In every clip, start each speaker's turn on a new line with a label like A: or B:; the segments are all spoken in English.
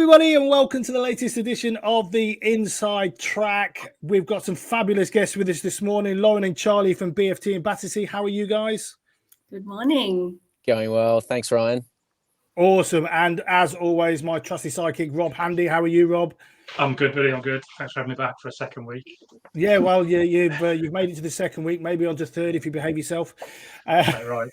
A: everybody, and welcome to the latest edition of the Inside Track. We've got some fabulous guests with us this morning, Lauren and Charlie from BFT and Batetrsea. How are you guys?
B: Good morning.
C: Going well. Thanks, Ryan.
A: Awesome. And as always, my trusty sidekick, Rob Handy. How are you, Rob?
D: I'm good, buddy. I'm good. Thanks for having me back for a second week.
A: Yeah, well, you've made it to the second week, maybe on to third if you behave yourself.
D: Right.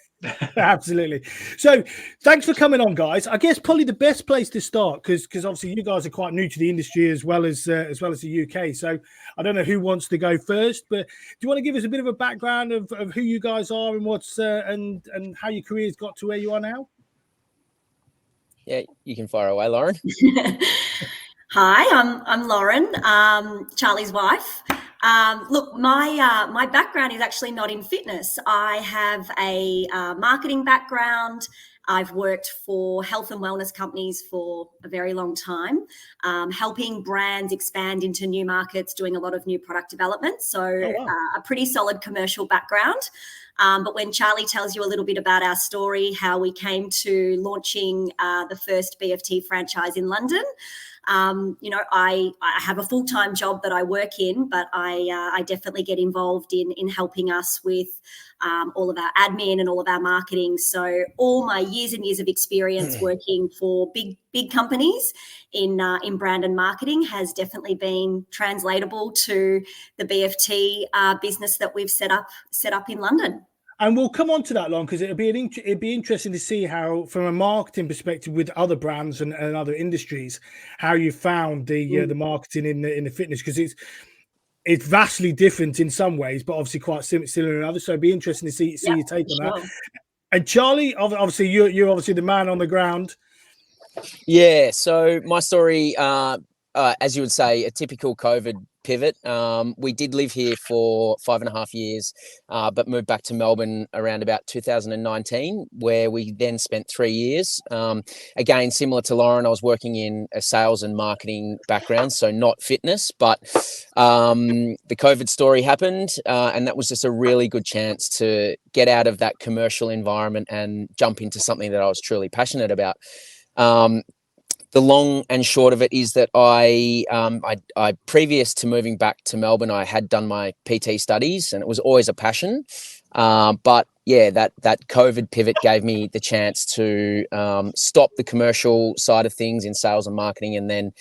A: Absolutely. So thanks for coming on, guys. I guess probably the best place to start, because obviously you guys are quite new to the industry as well as the UK. So I don't know who wants to go first, but do you want to give us a bit of a background of who you guys are and what's and how your careers got to where you are now?
C: Yeah, you can fire away, Lauren.
B: Hi, I'm Lauren, Charlie's wife. Look, my background is actually not in fitness. I have a marketing background. I've worked for health and wellness companies for a very long time, helping brands expand into new markets, doing a lot of new product development. So a pretty solid commercial background. But when Charlie tells you a little bit about our story, how we came to launching the first BFT franchise in London, I have a full-time job that I work in, but I definitely get involved in helping us with all of our admin and all of our marketing. So all my years and years of experience working for big companies in brand and marketing has definitely been translatable to the BFT business that we've set up in London.
A: And we'll come on to that, Lauren, because it'd be interesting to see how, from a marketing perspective, with other brands and other industries, how you found the marketing in the fitness, because it's vastly different in some ways, but obviously quite similar in others. So it'd be interesting to see your take on that. And Charlie, obviously you're obviously the man on the ground.
C: Yeah. So my story, as you would say, a typical COVID pivot. We did live here for 5.5 years, but moved back to Melbourne around about 2019, where we then spent 3 years. Again, similar to Lauren, I was working in a sales and marketing background, so not fitness, but the COVID story happened, and that was just a really good chance to get out of that commercial environment and jump into something that I was truly passionate about. The long and short of it is that I previous to moving back to Melbourne, I had done my PT studies, and it was always a passion. But yeah, that COVID pivot gave me the chance to stop the commercial side of things in sales and marketing, and then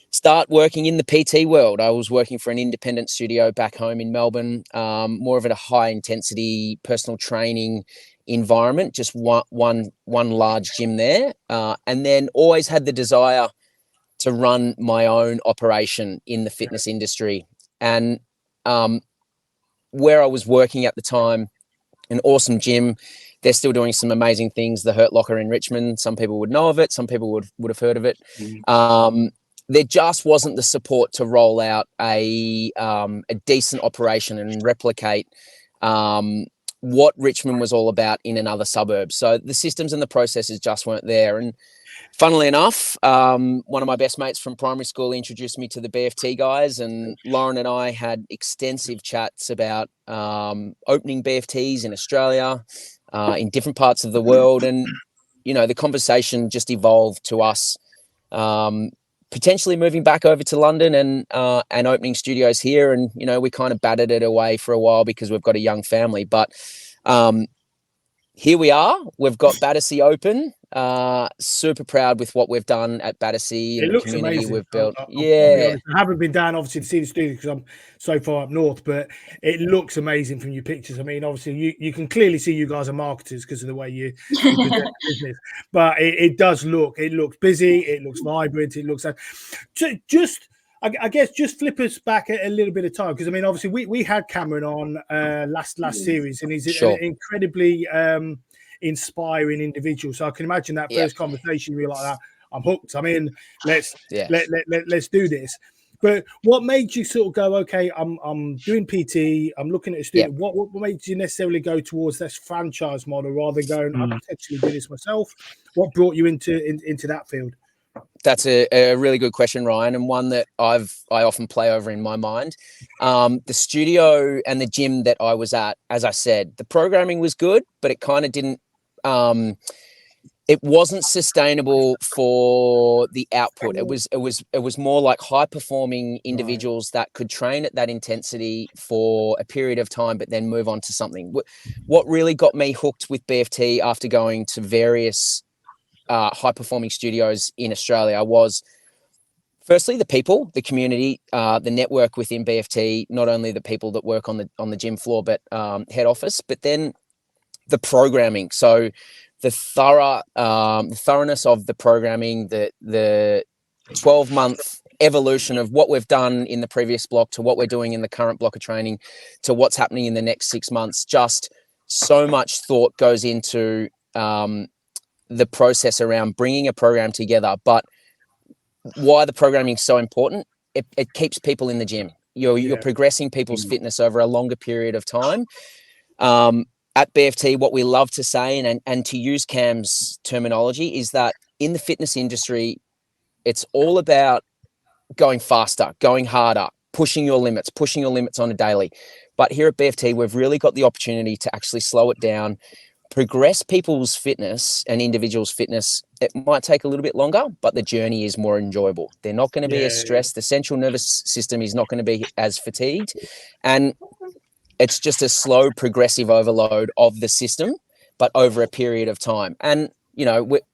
C: start working in the PT world. I was working for an independent studio back home in Melbourne, more of a high intensity personal training environment, just one large gym there, and then always had the desire to run my own operation in the fitness industry. And where I was working at the time, an awesome gym, they're still doing some amazing things, the Hurt Locker in Richmond. Some people would know of it, some people would have heard of it. There just wasn't the support to roll out a decent operation and replicate what Richmond was all about in another suburb. So the systems and the processes just weren't there. And funnily enough, one of my best mates from primary school introduced me to the BFT guys, and Lauren and I had extensive chats about opening BFTs in Australia, in different parts of the world. And, the conversation just evolved to us potentially moving back over to London and opening studios here. And, we kind of batted it away for a while because we've got a young family, but here we are. We've got Batetrsea open. Super proud with what we've done at Batetrsea and the community amazing. We've built.
A: I haven't been down obviously to see the studio because I'm so far up north, but it looks amazing from your pictures. I mean, obviously you can clearly see you guys are marketers because of the way you present the business, but it does look, it looks busy, it looks vibrant, it looks just. I guess just flip us back a little bit of time, because I mean, obviously we had Cameron on last series, and he's an incredibly inspiring individual. So I can imagine that first conversation you're like, I'm hooked. I'm in. Let's do this. But what made you sort of go, okay, I'm doing PT, I'm looking at a studio. What made you necessarily go towards this franchise model rather than going, I potentially do this myself? What brought you into that field?
C: That's a really good question, Ryan, and one that I often play over in my mind. The studio and the gym that I was at, as I said, the programming was good, but it kind of didn't it wasn't sustainable for the output. It was more like high performing individuals that could train at that intensity for a period of time, but then move on to something. What really got me hooked with BFT after going to various high performing studios in Australia was, firstly, the people, the community, the network within BFT, not only the people that work on the gym floor, but head office, but then the programming. So the thoroughness of the programming, the 12-month evolution of what we've done in the previous block to what we're doing in the current block of training to what's happening in the next 6 months. Just so much thought goes into the process around bringing a program together. But why the programming is so important, it keeps people in the gym. You're progressing people's fitness over a longer period of time. At BFT, what we love to say, and to use Cam's terminology, is that in the fitness industry, it's all about going faster, going harder, pushing your limits on a daily. But here at BFT, we've really got the opportunity to actually slow it down, progress people's fitness and individuals' fitness. It might take a little bit longer, but the journey is more enjoyable. They're not going to be as stressed. The central nervous system is not going to be as fatigued. And it's just a slow, progressive overload of the system, but over a period of time. And,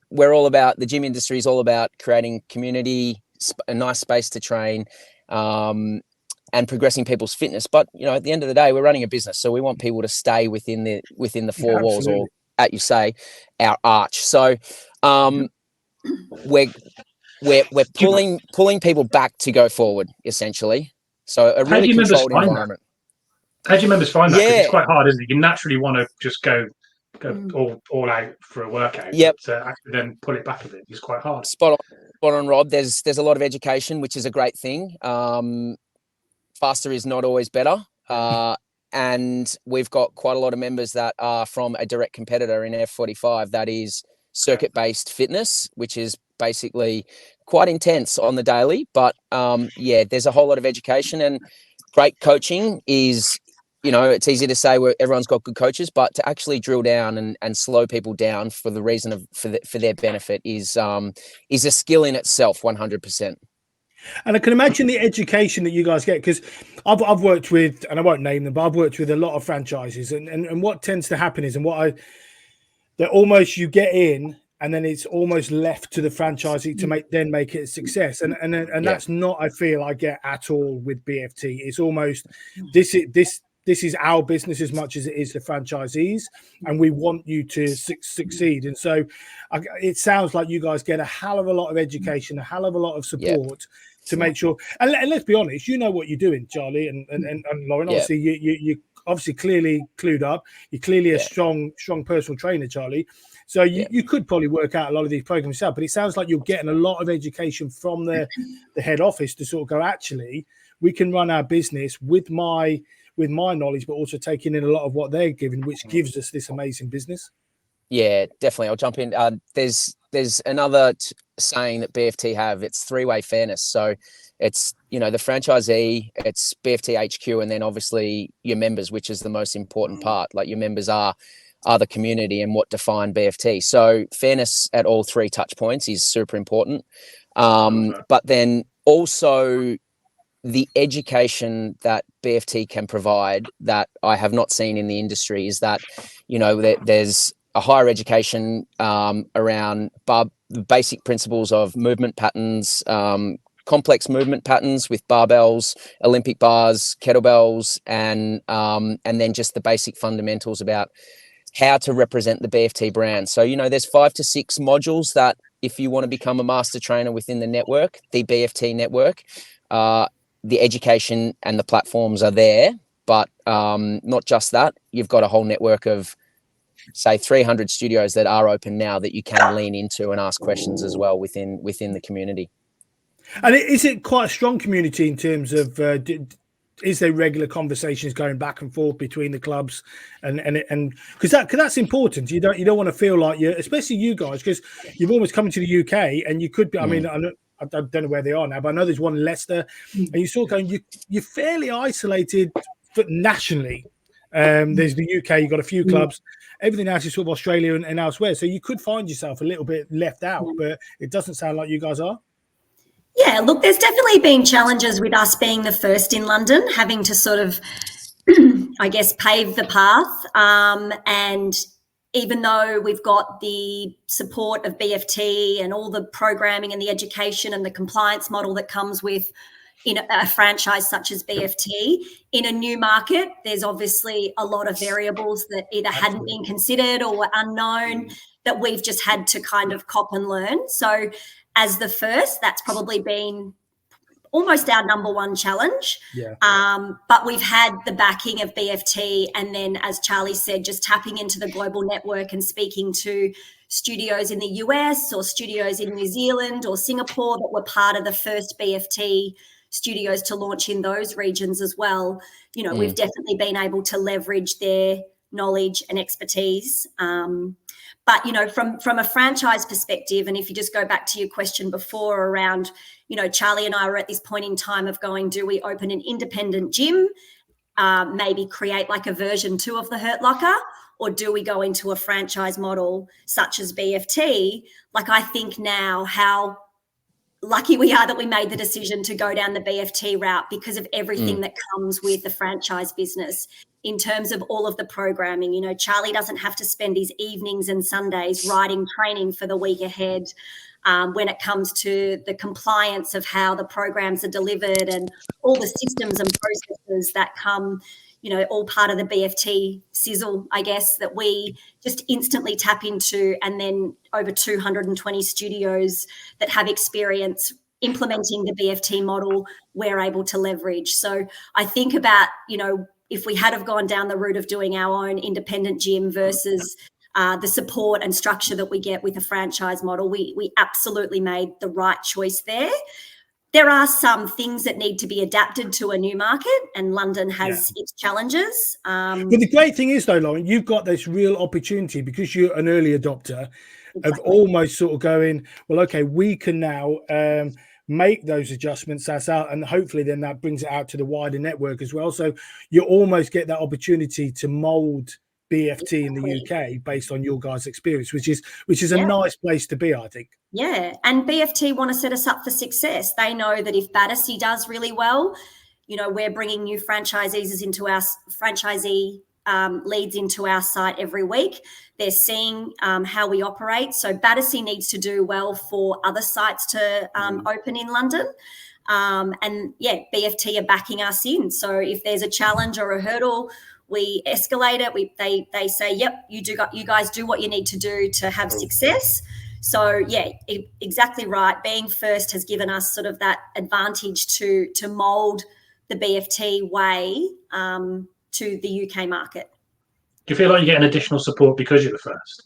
C: we're all about, the gym industry is all about creating community, a nice space to train, and progressing people's fitness. But, at the end of the day, we're running a business. So we want people to stay within the four walls, or, as you say, our arch. So we're pulling people back to go forward, essentially. So a really controlled environment.
D: How do you members find that? 'Cause it's quite hard, isn't it? You naturally want to just go all out for a workout.
C: Yep.
D: But actually then pull it back a bit. It's quite hard.
C: Spot on, Rob. There's a lot of education, which is a great thing. Faster is not always better. And we've got quite a lot of members that are from a direct competitor in F45 that is circuit-based fitness, which is basically quite intense on the daily. But there's a whole lot of education, and great coaching is, it's easy to say where everyone's got good coaches, but to actually drill down and slow people down for the reason of for their benefit is a skill in itself, 100%.
A: And I can imagine the education that you guys get, because I've worked with, and I won't name them, but I've worked with a lot of franchises, and what tends to happen is, that almost you get in, and then it's almost left to the franchisee to make it a success, and that's not, I feel, I get at all with BFT. It's almost this is our business as much as it is the franchisees, and we want you to succeed. And so it sounds like you guys get a hell of a lot of education, a hell of a lot of support to make sure. And let's be honest, you know what you're doing, Charlie and Lauren. Obviously, you obviously clearly clued up. You're clearly a strong personal trainer, Charlie. So you could probably work out a lot of these programs yourself, but it sounds like you're getting a lot of education from the head office to sort of go, actually, we can run our business with my knowledge, but also taking in a lot of what they're giving, which gives us this amazing business. Yeah,
C: definitely. I'll jump in. There's another saying that BFT have. It's three-way fairness. So it's, the franchisee, it's BFT HQ, and then obviously your members, which is the most important part. Like, your members are the community and what define BFT. So fairness at all three touch points is super important. But then also the education that BFT can provide that I have not seen in the industry is that, there's a higher education around the basic principles of movement patterns, complex movement patterns with barbells, Olympic bars, kettlebells, and then just the basic fundamentals about how to represent the BFT brand. So, there's 5 to 6 modules that if you want to become a master trainer within the network, the BFT network, the education and the platforms are there, but not just that. You've got a whole network of, say, 300 studios that are open now that you can lean into and ask questions as well within the community.
A: And is it quite a strong community in terms of, is there regular conversations going back and forth between the clubs, and because that's important. You don't want to feel like especially you guys, because you've almost come to the UK, and you could be. I mean, I don't know where they are now, but I know there's one in Leicester, and you're sort of going. You're fairly isolated nationally, There's the UK, you've got a few clubs. Everything else is sort of Australia and elsewhere. So you could find yourself a little bit left out, but it doesn't sound like you guys are.
B: Yeah, look, there's definitely been challenges with us being the first in London, having to sort of, I guess, pave the path. And even though we've got the support of BFT and all the programming and the education and the compliance model that comes with in a franchise such as BFT, in a new market, there's obviously a lot of variables that either hadn't been considered or were unknown that we've just had to kind of cop and learn. So as the first, that's probably been almost our number one challenge.
A: Yeah.
B: But we've had the backing of BFT, and then, as Charlie said, just tapping into the global network and speaking to studios in the US or studios in New Zealand or Singapore that were part of the first BFT studios to launch in those regions as well. You know, we've definitely been able to leverage their knowledge and expertise. But, you know, from a franchise perspective, and if you just go back to your question before around, you know, Charlie and I are at this point in time of going, do we open an independent gym, maybe create like a version 2 of the Hurt Locker, or do we go into a franchise model such as BFT? Like, I think now how lucky we are that we made the decision to go down the BFT route because of everything that comes with the franchise business in terms of all of the programming. You know, Charlie doesn't have to spend his evenings and Sundays writing training for the week ahead. When it comes to the compliance of how the programs are delivered and all the systems and processes that come, you know, all part of the BFT sizzle, I guess, that we just instantly tap into, and then over 220 studios that have experience implementing the BFT model, we're able to leverage. So I think about, you know, if we had have gone down the route of doing our own independent gym versus the support and structure that we get with a franchise model, we absolutely made the right choice there. There are some things that need to be adapted to a new market, and London has its challenges.
A: But the great thing is, though, Lauren, you've got this real opportunity because you're an early adopter of almost sort of going, well, okay, we can now make those adjustments. That's out, and hopefully then that brings it out to the wider network as well. So you almost get that opportunity to mold BFT in the UK based on your guys' experience, which is a nice place to be, I think.
B: Yeah, and BFT want to set us up for success. They know that if Batetrsea does really well, you know, we're bringing new franchisees into our leads into our site every week. They're seeing how we operate. So Batetrsea needs to do well for other sites to open in London. And yeah, BFT are backing us in. So if there's a challenge or a hurdle, we escalate it. They say, yep, you guys do what you need to do to have success. So yeah, exactly right. Being first has given us sort of that advantage to mold the BFT way to the UK market.
D: Do you feel like you're getting additional support because you're the first?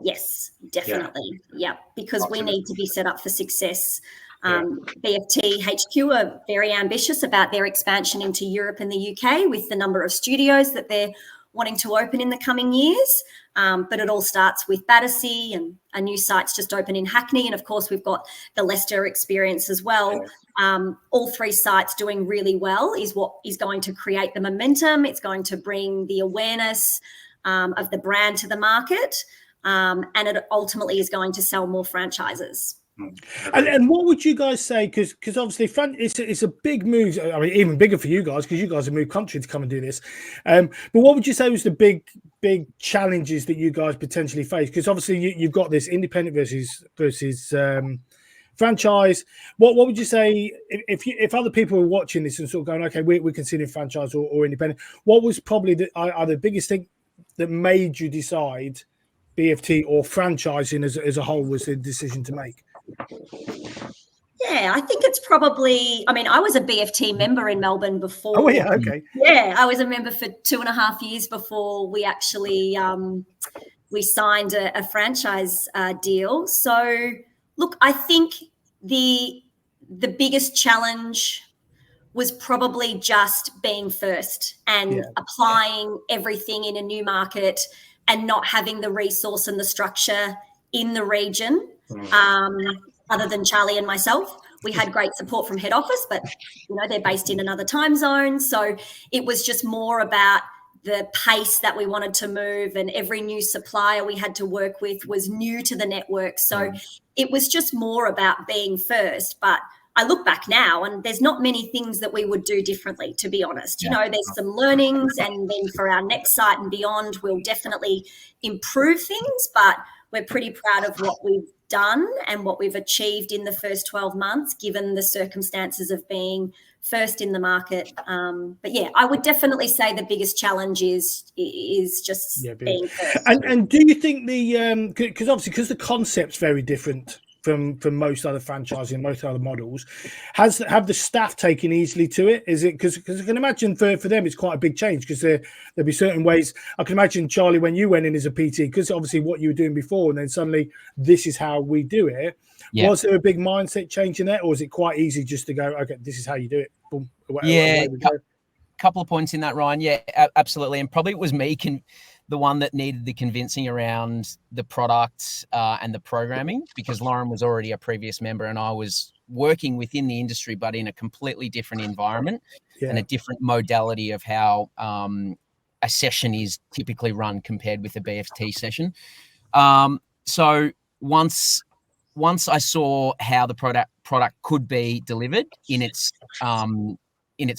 B: Yes, definitely. Yeah, because we need to be set up for success. BFT HQ are very ambitious about their expansion into Europe and the UK with the number of studios that they're wanting to open in the coming years. But it all starts with Batetrsea, and a new site's just opened in Hackney. And of course, we've got the Leicester experience as well. All 3 sites doing really well is what is going to create the momentum. It's going to bring the awareness of the brand to the market. And it ultimately is going to sell more franchises.
A: And what would you guys say? Because obviously it's a big move. I mean, even bigger for you guys because you guys have moved country to come and do this. But what would you say was the big challenges that you guys potentially face? Because obviously you've got this independent versus franchise. What would you say if other people were watching this and sort of going, okay, we're considering franchise or independent? What was probably the biggest thing that made you decide BFT or franchising as a whole was the decision to make?
B: Yeah, I think it's probably, I mean, I was a BFT member in Melbourne before.
A: Oh, yeah, okay.
B: Yeah, I was a member for 2.5 years before we actually, we signed a franchise deal. So, look, I think the biggest challenge was probably just being first and applying everything in a new market and not having the resource and the structure in the region. Other than Charlie and myself, we had great support from head office, but you know they're based in another time zone, so it was just more about the pace that we wanted to move, and every new supplier we had to work with was new to the network. So it was just more about being first. But I look back now and there's not many things that we would do differently, to be honest. You know, there's some learnings, and then for our next site and beyond, we'll definitely improve things, but we're pretty proud of what we've done and what we've achieved in the first 12 months, given the circumstances of being first in the market. But yeah, I would definitely say the biggest challenge is just being first.
A: And do you think because obviously because the concept's very different from most other franchising, most other models, have the staff taken easily to it? Is it because I can imagine for them it's quite a big change, because there'll be certain ways. I can imagine, Charlie, when you went in as a PT, because obviously what you were doing before, and then suddenly this is how we do it. Yeah. Was there a big mindset change in that, or is it quite easy just to go, okay, this is how you do it? Boom, away we go.
C: Couple of points in that, Ryan. Yeah, absolutely. And probably it was me the one that needed the convincing around the product and the programming, because Lauren was already a previous member and I was working within the industry, but in a completely different environment and a different modality of how a session is typically run compared with a BFT session. So once I saw how the product could be delivered in its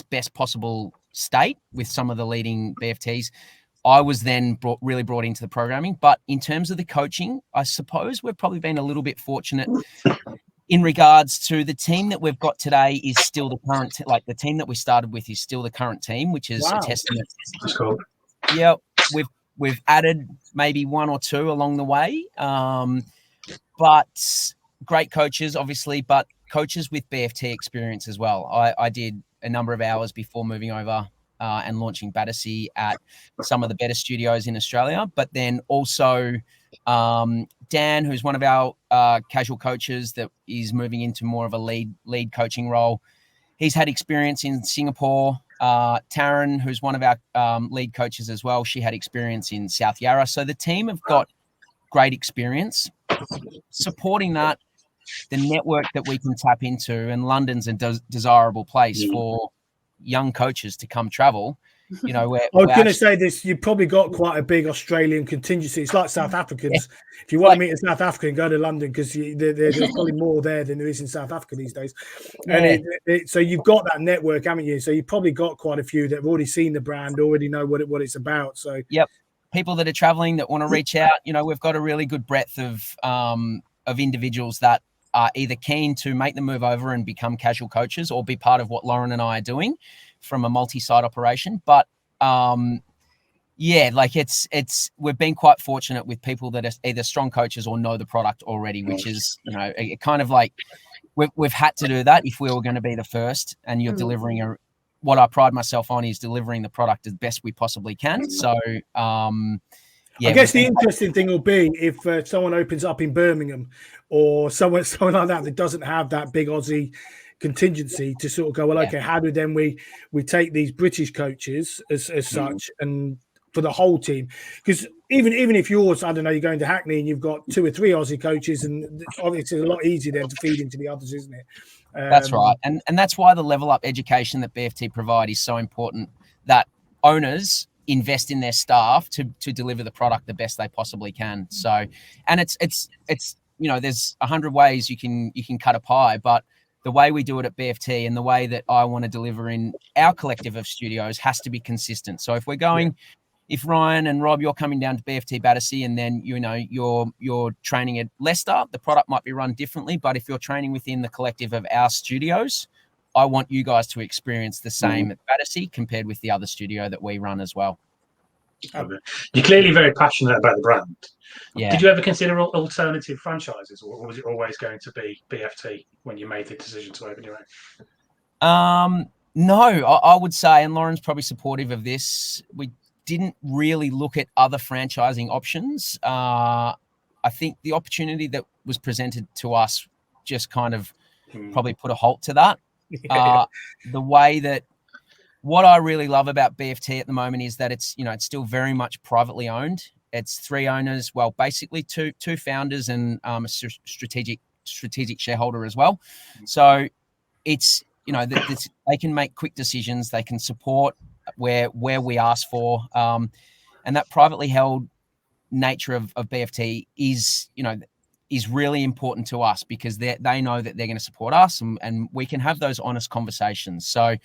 C: best possible state with some of the leading BFTs, I was then really brought into the programming. But in terms of the coaching, I suppose we've probably been a little bit fortunate in regards to the team that we've got today is still the current, the team that we started with is still the current team, which is a testament.
D: That's cool.
C: Yeah, we've added maybe one or two along the way, but great coaches, obviously, but coaches with BFT experience as well. I did a number of hours before moving over and launching Batetrsea at some of the better studios in Australia. But then also Dan, who's one of our casual coaches that is moving into more of a lead coaching role. He's had experience in Singapore. Taryn, who's one of our lead coaches as well, she had experience in South Yarra. So the team have got great experience. Supporting that, the network that we can tap into, and London's a desirable place for young coaches to come travel. You know, I
A: was going to say this, you've probably got quite a big Australian contingency. It's like South Africans. If you want to meet a South African, go to London, because there's probably more there than there is in South Africa these days. And so you've got that network, haven't you? So you've probably got quite a few that have already seen the brand, already know what it's about. So
C: people that are traveling that want to reach out, you know, we've got a really good breadth of individuals that are either keen to make the move over and become casual coaches or be part of what Lauren and I are doing from a multi-site operation. But we've been quite fortunate with people that are either strong coaches or know the product already, which is, you know, kind of like we've had to do that if we were going to be the first, and you're delivering what I pride myself on is delivering the product as best we possibly can. So,
A: I guess the interesting thing will be if someone opens up in Birmingham or someone like that doesn't have that big Aussie contingency to sort of go, well, okay, how do then we take these British coaches as such and for the whole team? Because even if yours, I don't know, you're going to Hackney and you've got 2 or 3 Aussie coaches, and obviously it's a lot easier then to feed into the others, isn't it?
C: That's right. And that's why the level up education that BFT provide is so important, that owners invest in their staff to deliver the product the best they possibly can. So, and it's you know, there's 100 ways you can cut a pie, but the way we do it at BFT and the way that I want to deliver in our collective of studios has to be consistent. So if we're going, if Ryan and Rob, you're coming down to BFT Batetrsea and then, you know, you're training at Leicester, the product might be run differently, but if you're training within the collective of our studios, I want you guys to experience the same at Batetrsea compared with the other studio that we run as well.
D: You're clearly very passionate about the brand.
C: Yeah.
D: Did you ever consider alternative franchises, or was it always going to be BFT when you made the decision to open your own?
C: No, I would say, and Lauren's probably supportive of this, we didn't really look at other franchising options. I think the opportunity that was presented to us just kind of probably put a halt to that. The way that what I really love about BFT at the moment is that it's, you know, it's still very much privately owned. It's 3 owners, well, basically two founders and a strategic shareholder as well. So it's, you know, they can make quick decisions. They can support where we ask for, and that privately held nature of BFT is, is really important to us, because they know that they're going to support us, and we can have those honest conversations. So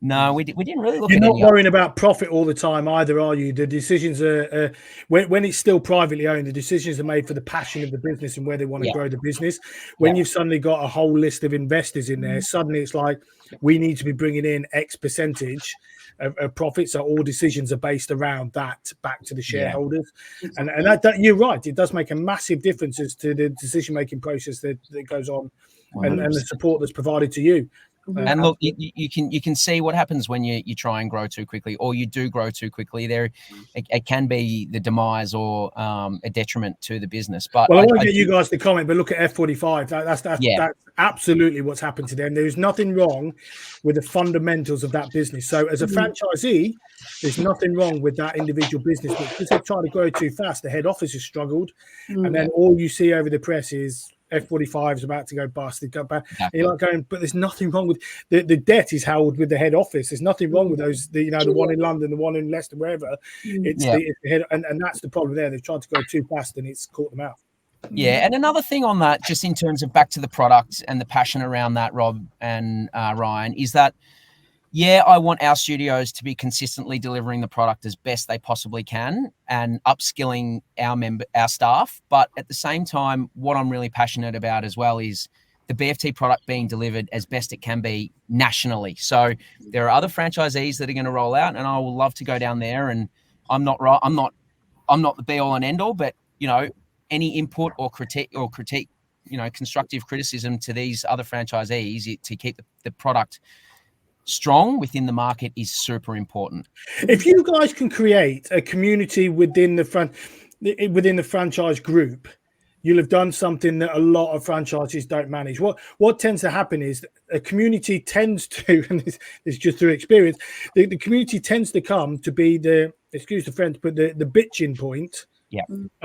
C: no, we didn't really look
A: You're
C: at
A: not
C: any
A: worrying about profit all the time either, are you? The decisions are when it's still privately owned, the decisions are made for the passion of the business and where they want to grow the business. When you've suddenly got a whole list of investors in there, suddenly it's like, we need to be bringing in X percentage of profits. So all decisions are based around that back to the shareholders. And that you're right, it does make a massive difference as to the decision making process that goes on, and the support that's provided to you.
C: And look, you can see what happens when you try and grow too quickly, or you do grow too quickly. It can be the demise or a detriment to the business. But
A: I want to get you guys to comment, but look at F45. That's absolutely what's happened to them. There's nothing wrong with the fundamentals of that business. So as a franchisee, there's nothing wrong with that individual business, but because they've tried to grow too fast, the head office has struggled, and then all you see over the press is F45 is about to go bust. They go back. Exactly. You're like going, but there's nothing wrong with the debt is held with the head office. There's nothing wrong with those. The one in London, the one in Leicester, wherever. It's the head, and that's the problem there. They've tried to go too fast, and it's caught them out.
C: Yeah, and another thing on that, just in terms of back to the product and the passion around that, Rob and Ryan, is that I want our studios to be consistently delivering the product as best they possibly can and upskilling our staff. But at the same time, what I'm really passionate about as well is the BFT product being delivered as best it can be nationally. So there are other franchisees that are going to roll out, and I will love to go down there. And I'm not the be all and end all, but any input or critique, constructive criticism to these other franchisees to keep the product strong within the market is super important.
A: If you guys can create a community within the franchise group, you'll have done something that a lot of franchises don't manage. What tends to happen is a community tends to, and this is just through experience, the community tends to come to be excuse the French, but the bitching point.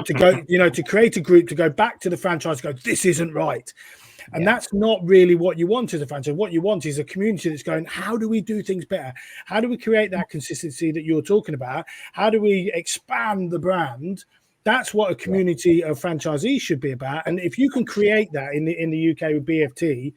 A: To go, to create a group to go back to the franchise, go, this isn't right. And that's not really what you want as a franchise. What you want is a community that's going, how do we do things better? How do we create that consistency that you're talking about? How do we expand the brand? That's what a community of franchisees should be about. And if you can create that in the UK with BFT,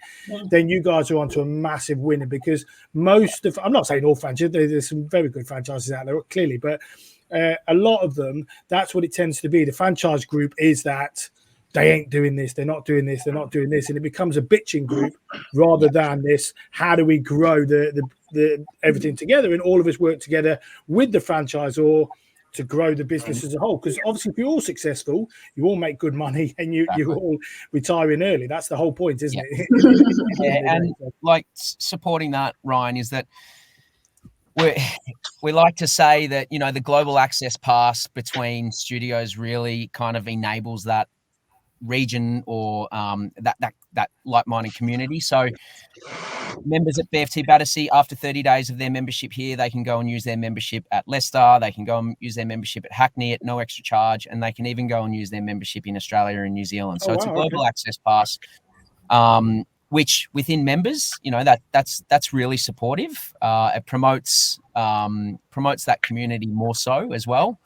A: then you guys are onto a massive winner, because I'm not saying all franchises, there's some very good franchises out there, clearly, but a lot of them, that's what it tends to be. The franchise group is that they ain't doing this, they're not doing this, they're not doing this, and it becomes a bitching group rather than this. How do we grow the everything together, and all of us work together with the franchisor to grow the business as a whole? Because obviously, if you're all successful, you all make good money, and you all retire in early. That's the whole point, isn't it?
C: And like supporting that, Ryan, is that we like to say that the global access pass between studios really kind of enables that region or that like-minded community. So members at BFT Batetrsea, after 30 days of their membership here, they can go and use their membership at Leicester. They can go and use their membership at Hackney at no extra charge, and they can even go and use their membership in Australia and New Zealand. So it's a global access pass, which within members, that's really supportive. It promotes that community more so as well.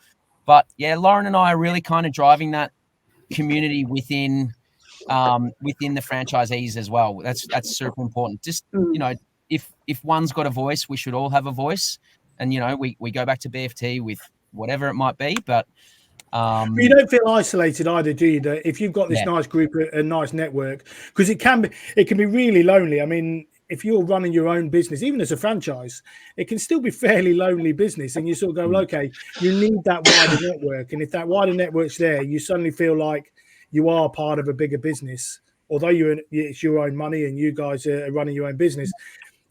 C: But Lauren and I are really kind of driving that community within the franchisees as well. That's super important. Just if one's got a voice, we should all have a voice. And we go back to BFT with whatever it might be, but
A: you don't feel isolated either, do you? That if you've got this nice group, a nice network, because it can be really lonely. I mean, if you're running your own business, even as a franchise, it can still be fairly lonely business. And you sort of go, well, okay, you need that wider network. And if that wider network's there, you suddenly feel like you are part of a bigger business. Although it's your own money and you guys are running your own business,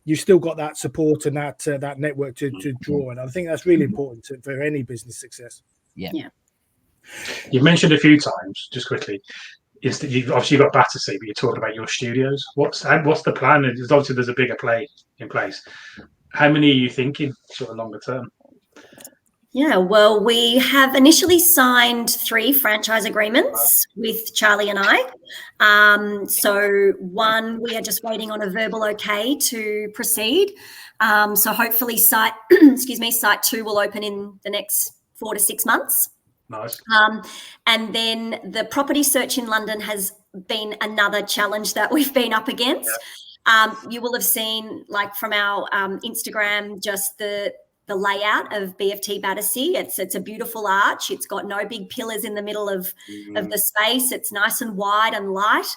A: you still got that support and that network to draw. And I think that's really important for any business success.
B: Yeah.
D: You've mentioned a few times, just quickly, is that you've obviously got Batetrsea, but you're talking about your studios. What's the plan? Obviously, there's a bigger play in place. How many are you thinking, sort of longer term?
B: Yeah, well, we have initially signed 3 franchise agreements with Charlie and I. So one, we are just waiting on a verbal okay to proceed. So hopefully site 2 will open in the next 4 to 6 months.
D: Nice.
B: And then the property search in London has been another challenge that we've been up against. You will have seen, like, from our Instagram, just the layout of BFT Batetrsea. It's a beautiful arch. It's got no big pillars in the middle of the space. It's nice and wide and light,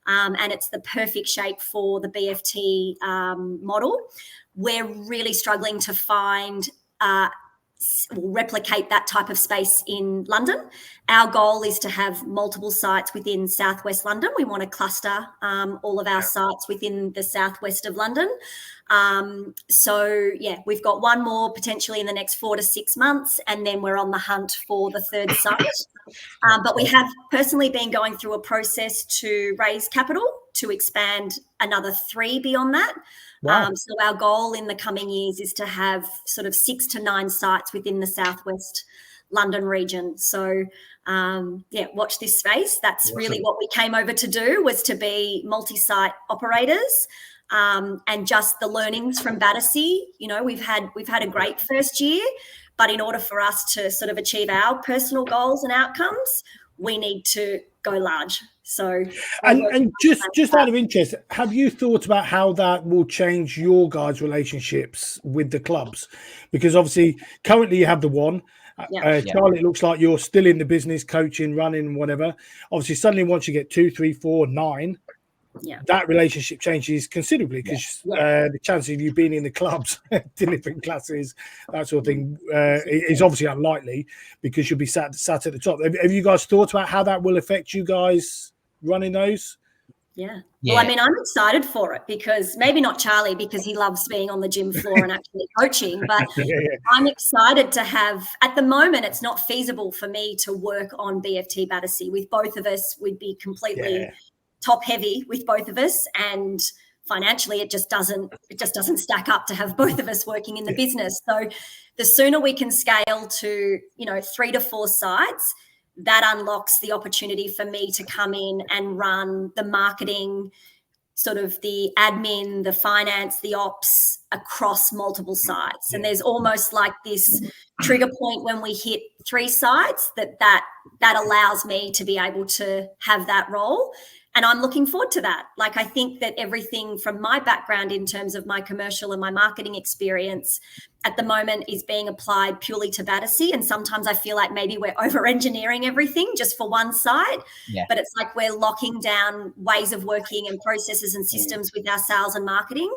B: and it's the perfect shape for the BFT model. We're really struggling to find replicate that type of space in London. Our goal is to have multiple sites within southwest London. We want to cluster all of our sites within the southwest of London. So yeah, we've got one more potentially in the next 4 to 6 months, and then we're on the hunt for the 3rd site. But we have personally been going through a process to raise capital to expand another 3 beyond that.
A: Wow.
B: So our goal in the coming years is to have sort of 6 to 9 sites within the southwest London region. So yeah, watch this space. That's
D: awesome.
B: Really what we came over to do, was to be multi-site operators. And just the learnings from Batetrsea. You know, we've had a great first year, but in order for us to sort of achieve our personal goals and outcomes, we need to go large. So,
A: and just out of interest, have you thought about how that will change your guys' relationships with the clubs? Because obviously, currently you have the one. Charlie, it looks like you're still in the business, coaching, running, whatever. Obviously, suddenly once you get 2, 3, 4, 9, that relationship changes considerably, because the chances of you being in the clubs, delivering classes, that sort of thing, is obviously unlikely, because you'll be sat at the top. Have you guys thought about how that will affect you guys running those?
B: Yeah. Well, I mean, I'm excited for it, because maybe not Charlie, because he loves being on the gym floor and actually coaching, but I'm excited to have, at the moment, it's not feasible for me to work on BFT Batetrsea. With both of us, we'd be completely top heavy with both of us, and financially it just doesn't stack up to have both of us working in the business. So the sooner we can scale to, 3 to 4 sites, that unlocks the opportunity for me to come in and run the marketing, sort of the admin, the finance, the ops across multiple sites. And there's almost like this trigger point when we hit 3 sites that allows me to be able to have that role. And I'm looking forward to that. Like, I think that everything from my background in terms of my commercial and my marketing experience at the moment is being applied purely to Batetrsea. And sometimes I feel like maybe we're over-engineering everything just for one site. But it's like we're locking down ways of working and processes and systems with our sales and marketing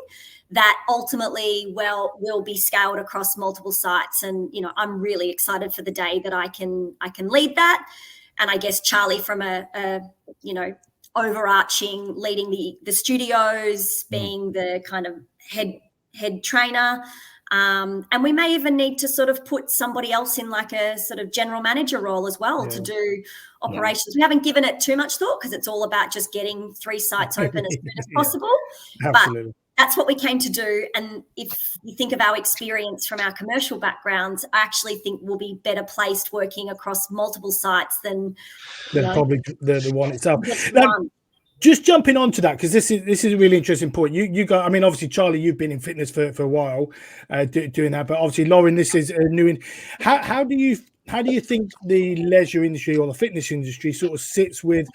B: that ultimately will be scaled across multiple sites. And, I'm really excited for the day that I can lead that. And I guess Charlie, from a overarching, leading the studios, being the kind of head trainer. And we may even need to sort of put somebody else in like a sort of general manager role as well to do operations. We haven't given it too much thought, because it's all about just getting 3 sites open as soon as possible.
A: Absolutely.
B: But that's what we came to do. And if you think of our experience from our commercial backgrounds, I actually think we'll be better placed working across multiple sites than
A: probably the one itself. Just jumping onto that, because this is a really interesting point. You got, I mean, obviously, Charlie, you've been in fitness for a while, doing that, but obviously, Lauren, this is a new. How do you think the leisure industry or the fitness industry sort of sits with,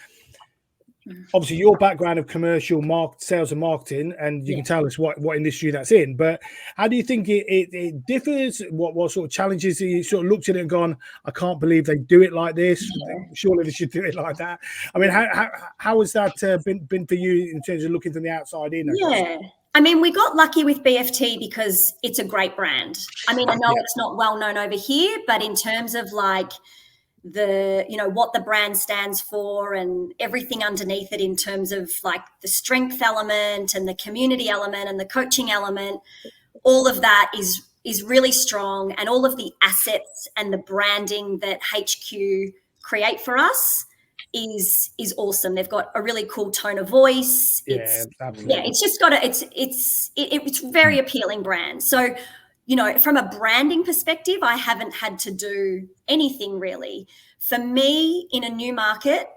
A: obviously, your background of commercial sales and marketing, and you can tell us what industry that's in, but how do you think it differs? What sort of challenges you sort of looked at it and gone, I can't believe they do it like this. Surely they should do it like that. I mean, how has that been for you in terms of looking from the outside in?
B: I mean, we got lucky with BFT because it's a great brand. I mean, I know it's not well known over here, but in terms of like what the brand stands for and everything underneath it, in terms of like the strength element and the community element and the coaching element, all of that is really strong. And all of the assets and the branding that HQ create for us is awesome. They've got a really cool tone of voice. It's just got it's very appealing brand. So you know, from a branding perspective, I haven't had to do anything really. For me, in a new market,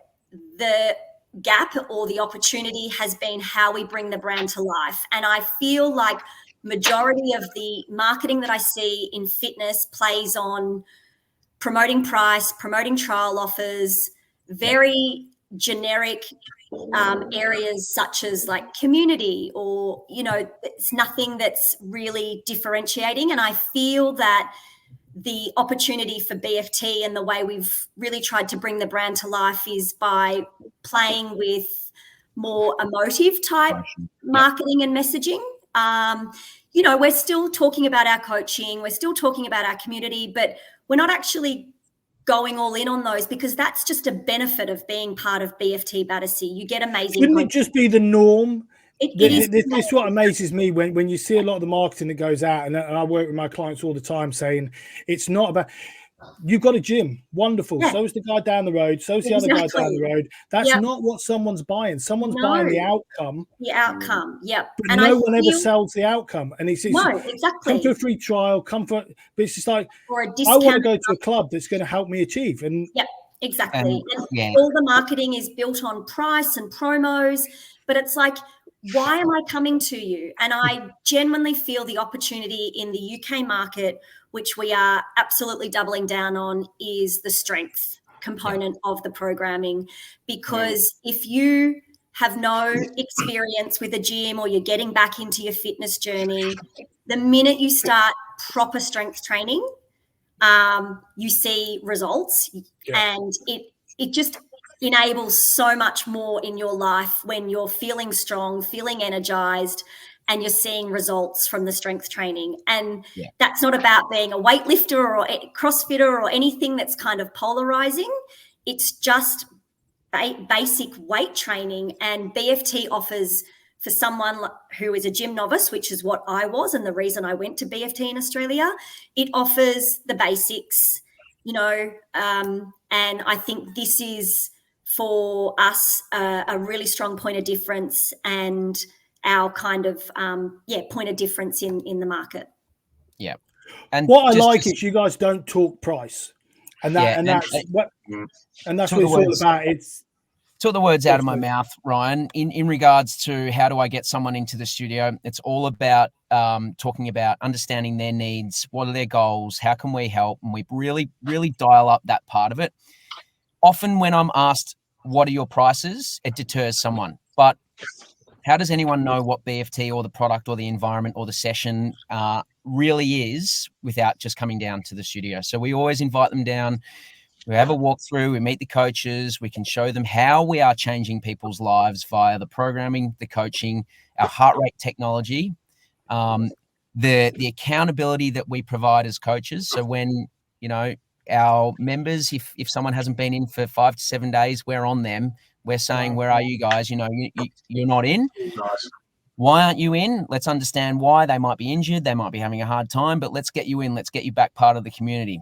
B: the gap or the opportunity has been how we bring the brand to life. And I feel like majority of the marketing that I see in fitness plays on promoting price, promoting trial offers, very generic areas such as like community, or, you know, it's nothing that's really differentiating. And I feel that the opportunity for BFT and the way we've really tried to bring the brand to life is by playing with more emotive type marketing and messaging. You know, we're still talking about our coaching, we're still talking about our community, but we're not actually going all in on those, because that's just a benefit of being part of BFT Batetrsea. You get amazing.
A: Shouldn't it just be the norm?
B: It
A: This is what amazes me when you see a lot of the marketing that goes out, and I work with my clients all the time saying it's not about, you've got a gym, wonderful. Yeah. So is the guy down the road. So is the other guy down the road. That's not what someone's buying. Someone's buying the outcome.
B: The outcome, yep.
A: But and no one ever sells the outcome. And it's
B: no, exactly.
A: Come for a free trial, come for, but it's just like, or a discount. I want to go to a club that's going to help me achieve. And
B: yep, exactly. And all the marketing is built on price and promos, but it's like, why am I coming to you? And I genuinely feel the opportunity in the UK market, which we are absolutely doubling down on, is the strength component of the programming. Because if you have no experience with a gym, or you're getting back into your fitness journey, the minute you start proper strength training, you see results, and it just enables so much more in your life when you're feeling strong, feeling energized, and you're seeing results from the strength training. And that's not about being a weightlifter or a CrossFitter or anything that's kind of polarizing. It's just basic weight training. And BFT offers, for someone who is a gym novice, which is what I was and the reason I went to BFT in Australia, it offers the basics, you know, and I think this is, for us, a really strong point of difference, and our kind of point of difference in the market.
C: Yeah, and
A: what I like is you guys don't talk price, and that's what it's all about. It's
C: took the words out of my mouth, Ryan. In regards to how do I get someone into the studio, it's all about talking about understanding their needs, what are their goals, how can we help, and we really dial up that part of it. Often when I'm asked, what are your prices, it deters someone. But how does anyone know what BFT or the product or the environment or the session really is without just coming down to the studio? So we always invite them down. We have a walkthrough, we meet the coaches, we can show them how we are changing people's lives via the programming, the coaching, our heart rate technology, the accountability that we provide as coaches. So when, you know, our members, if someone hasn't been in for 5 to 7 days, we're on them. We're saying, where are you guys? You know, you're not in. Nice. Why aren't you in? Let's understand why. They might be injured. They might be having a hard time, but let's get you in. Let's get you back part of the community.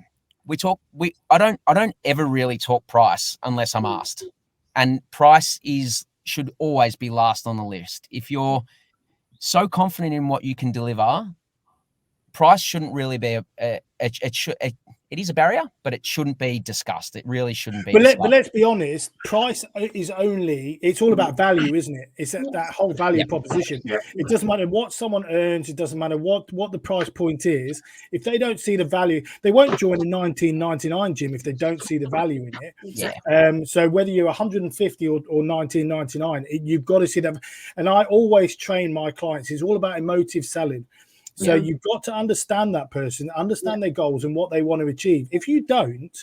C: I don't ever really talk price unless I'm asked. And price should always be last on the list. If you're so confident in what you can deliver, price shouldn't really be it is a barrier, but it shouldn't be discussed. It really shouldn't be.
A: But let's be honest, price is it's all about value, isn't it? It's that whole value proposition. It doesn't matter what someone earns. It doesn't matter what the price point is. If they don't see the value, they won't join a 1999 gym if they don't see the value in it. So whether you're 150 or 1999, you've got to see that. And I always train my clients. It's all about emotive selling. So you've got to understand that person, understand their goals and what they want to achieve. If you don't,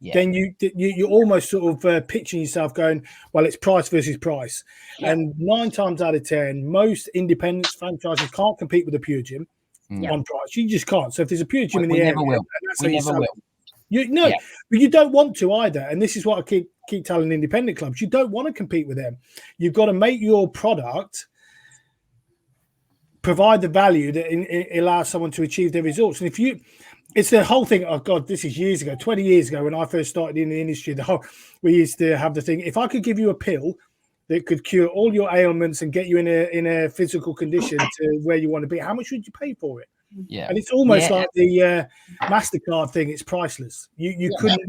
A: then you're almost sort of pitching yourself going, well, it's price versus price. And 9 times out of 10, most independent franchises can't compete with a pure gym on price. You just can't. So if there's a pure gym in the area, we never will. But you don't want to either. And this is what I keep telling independent clubs. You don't want to compete with them. You've got to make your product provide the value that it allows someone to achieve their results. And it's the whole thing. Oh God, this is years ago, 20 years ago when I first started in the industry. We used to have the thing. If I could give you a pill that could cure all your ailments and get you in a physical condition to where you want to be, how much would you pay for it?
C: Yeah.
A: And it's almost like the MasterCard thing. It's priceless. You couldn't.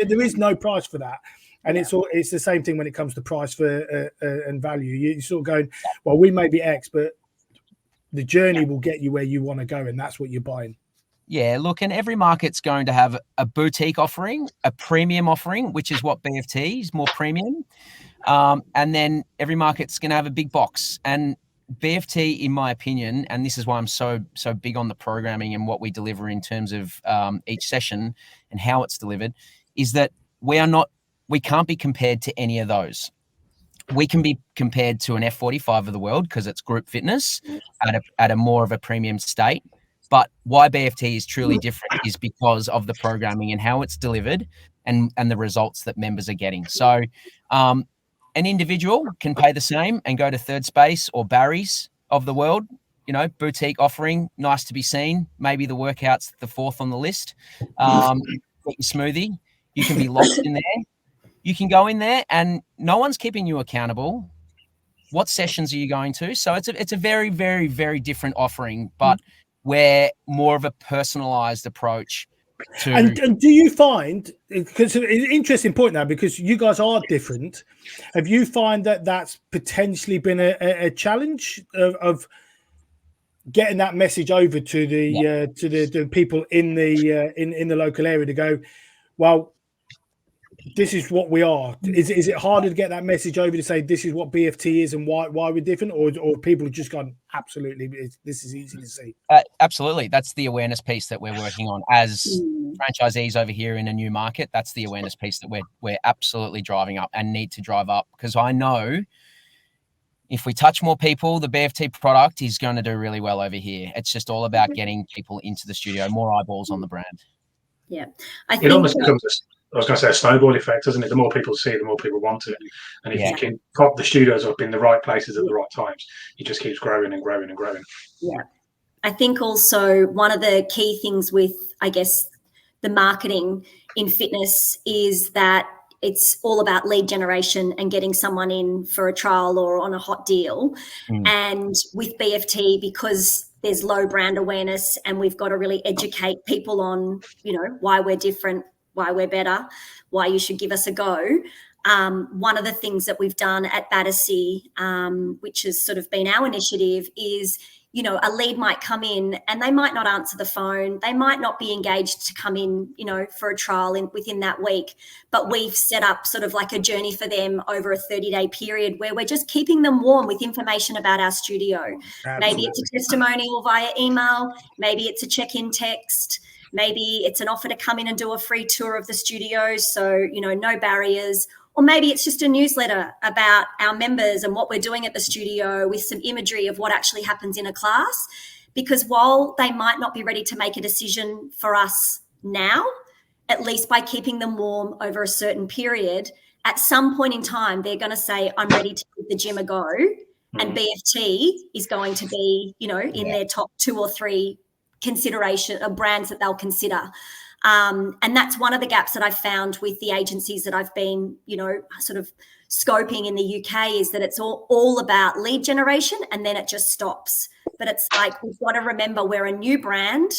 A: There is no price for that. And it's the same thing when it comes to price for and value. You're sort of going, well, we may be X, but the journey will get you where you want to go, and that's what you're buying.
C: Yeah, look, and every market's going to have a boutique offering, a premium offering, which is what BFT is, more premium. And then every market's going to have a big box. And BFT, in my opinion, and this is why I'm so big on the programming and what we deliver in terms of each session and how it's delivered, is that we can't be compared to any of those. We can be compared to an F45 of the world because it's group fitness at a more of a premium state. But why BFT is truly different is because of the programming and how it's delivered and the results that members are getting. So an individual can pay the same and go to Third Space or Barry's of the world, boutique offering, nice to be seen. Maybe the workout's the fourth on the list. Get your smoothie. You can be lost in there. You can go in there and no one's keeping you accountable. What sessions are you going to? So it's a very, very, very different offering, but we're more of a personalized approach to.
A: And do you find, because it's an interesting point now, because you guys are different, have you find that that's potentially been a challenge of getting that message over to the people in the local area to go, well, this is what we are? Is it harder to get that message over to say this is what BFT is and why we're different, or people have just gone, absolutely, this is easy to see?
C: Absolutely. That's the awareness piece that we're working on as franchisees over here in a new market. That's the awareness piece that we're absolutely driving up and need to drive up, because I know if we touch more people, the BFT product is going to do really well over here. It's just all about getting people into the studio, more eyeballs on the brand.
B: Yeah.
D: It almost becomes I was going to say a snowball effect, isn't it? The more people see it, the more people want it. And if you can pop the studios up in the right places at the right times, it just keeps growing and growing and growing.
B: Yeah. I think also one of the key things with, I guess, the marketing in fitness is that it's all about lead generation and getting someone in for a trial or on a hot deal. And with BFT, because there's low brand awareness and we've got to really educate people on, why we're different, why we're better, why you should give us a go. One of the things that we've done at Batetrsea, which has sort of been our initiative, is, a lead might come in and they might not answer the phone. They might not be engaged to come in, for a trial within that week. But we've set up sort of like a journey for them over a 30-day period where we're just keeping them warm with information about our studio. Absolutely. Maybe it's a testimonial via email. Maybe it's a check-in text. Maybe it's an offer to come in and do a free tour of the studios, so, no barriers. Or maybe it's just a newsletter about our members and what we're doing at the studio with some imagery of what actually happens in a class. Because while they might not be ready to make a decision for us now, at least by keeping them warm over a certain period, at some point in time, they're going to say, I'm ready to give the gym a go. And BFT is going to be, in their top 2 or 3 consideration of brands that they'll consider. And that's one of the gaps that I've found with the agencies that I've been, sort of scoping in the UK, is that it's all about lead generation and then it just stops. But it's like, we've got to remember we're a new brand.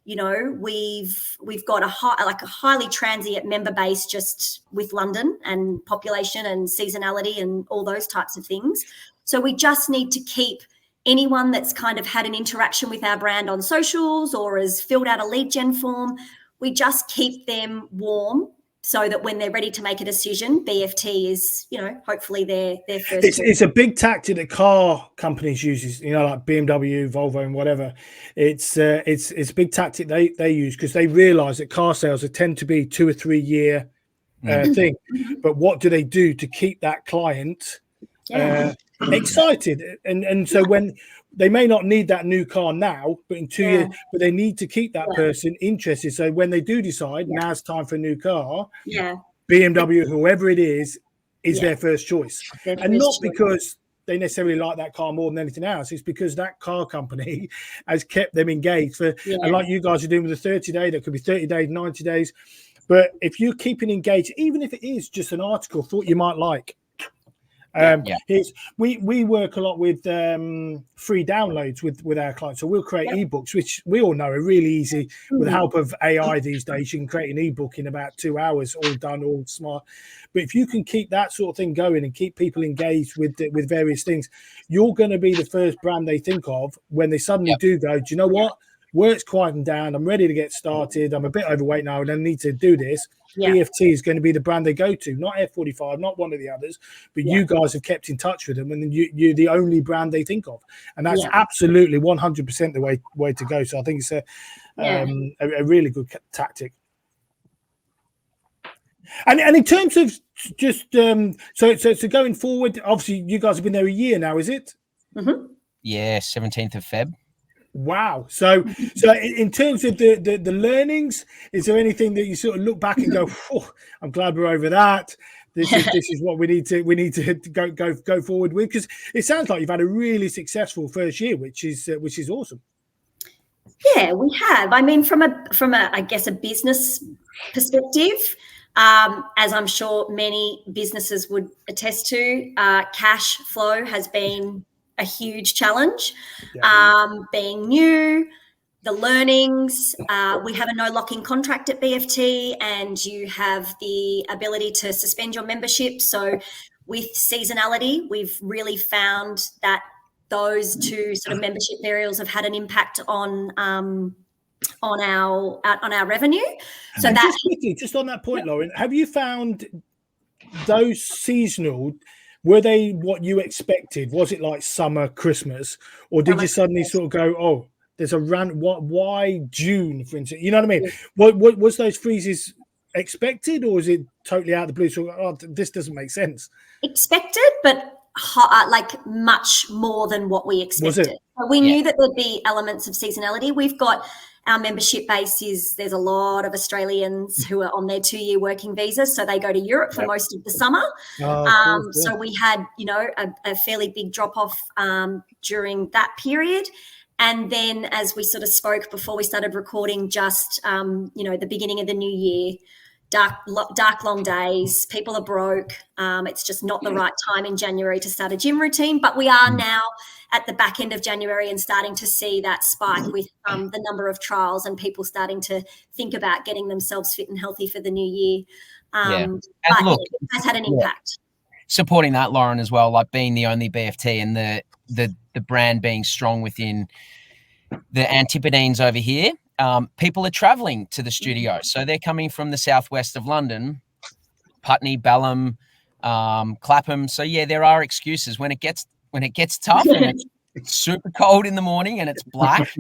B: We've got a highly transient member base just with London and population and seasonality and all those types of things. So we just need to keep anyone that's kind of had an interaction with our brand on socials or has filled out a lead gen form, we just keep them warm so that when they're ready to make a decision, BFT is, hopefully their first.
A: It's a big tactic that car companies use, like BMW, Volvo and whatever. It's a big tactic they use because they realise that car sales tend to be 2 or 3 year thing. But what do they do to keep that client excited? And so when they may not need that new car now, but in 2 years, but they need to keep that person interested. So when they do decide now's time for a new car, BMW, whoever it is their first choice. And not because they necessarily like that car more than anything else. It's because that car company has kept them engaged and like you guys are doing with the 30-day, that could be 30 days, 90 days. But if you're keeping engaged, even if it is just an article, thought you might like, We work a lot with free downloads with our clients. So we'll create ebooks, which we all know are really easy. With the help of AI these days, you can create an ebook in about 2 hours, all done, all smart. But if you can keep that sort of thing going and keep people engaged with various things, you're going to be the first brand they think of when they suddenly do go, do you know what? Work's quieting down. I'm ready to get started. I'm a bit overweight now and I need to do this. BFT is going to be the brand they go to, not F45, not one of the others, but you guys have kept in touch with them, and you're the only brand they think of, and that's absolutely 100% the way to go. So I think it's a really good tactic. And in terms of just so going forward, obviously you guys have been there a year now, is it?
C: Yeah, 17th of Feb. Wow.
A: So in terms of the learnings, is there anything that you sort of look back and go, oh, I'm glad we're over that. This is what we need to go forward with? Because it sounds like you've had a really successful first year, which is awesome.
B: Yeah, we have. I mean, from a I guess a business perspective, as I'm sure many businesses would attest to, cash flow has been a huge challenge. Being new, the learnings, we have a no lock-in contract at BFT, and you have the ability to suspend your membership. So with seasonality, we've really found that those two sort of membership variables have had an impact on our revenue. So
A: and
B: that
A: just on that point, Lauren, have you found those seasonal, were they what you expected? Was it like summer, Christmas, or did you suddenly sort of go, oh, there's a rant? Why June, for instance? You know what I mean? What was those freezes expected, or is it totally out of the blue? So, oh, this doesn't make sense.
B: Expected, but like much more than what we expected. So we knew that there'd be elements of seasonality. We've got our membership base there's a lot of Australians who are on their 2-year working visas, so they go to Europe for most of the summer. So we had, a fairly big drop off during that period. And then, as we sort of spoke before we started recording, just the beginning of the new year, dark long days, people are broke. It's just not the right time in January to start a gym routine. But we are now at the back end of January and starting to see that spike with the number of trials and people starting to think about getting themselves fit and healthy for the new year.
C: And
B: but
C: look,
B: it has had an impact.
C: Supporting that, Lauren, as well, like being the only BFT and the brand being strong within the Antipodeans over here. People are traveling to the studio. So they're coming from the southwest of London, Putney, Balham, Clapham. So yeah, there are excuses when it gets tough and it's super cold in the morning and it's black.